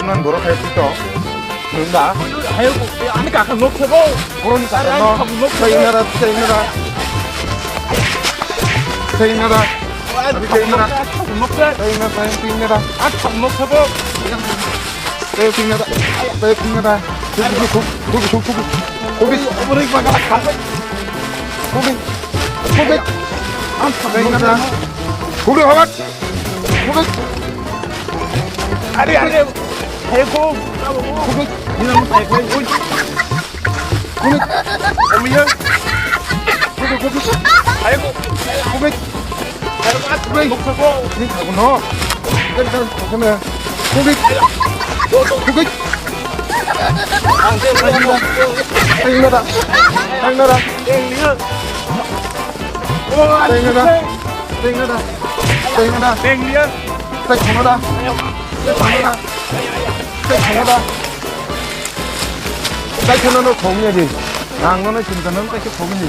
난 뭐라 할 수 있어. 된다. 아이고, 아니 아까 놓쳐보. 그러니까 아니, 너 아니, 놓쳐보. 세인나라 세인나라 세인나라 세인나라 놓쳐. 세인나라 세인나라 아, 참 놓쳐보. 세인나라 세인나라 고기 우리 막아 가. 고기 세인나라 고기 화박 고기 아니, 해고. 고기 이놈 해고. 고기 오미야. 고기 아이고, 고기 아이고, 놓쳐보. 니 가고 너 일단 그러면 고기 세인나라 세인나라 땡리야. 세인나라 세인나라 땡리야. 세인나라 세인나라 공이야지. 낭만을 준다는 게 공이지.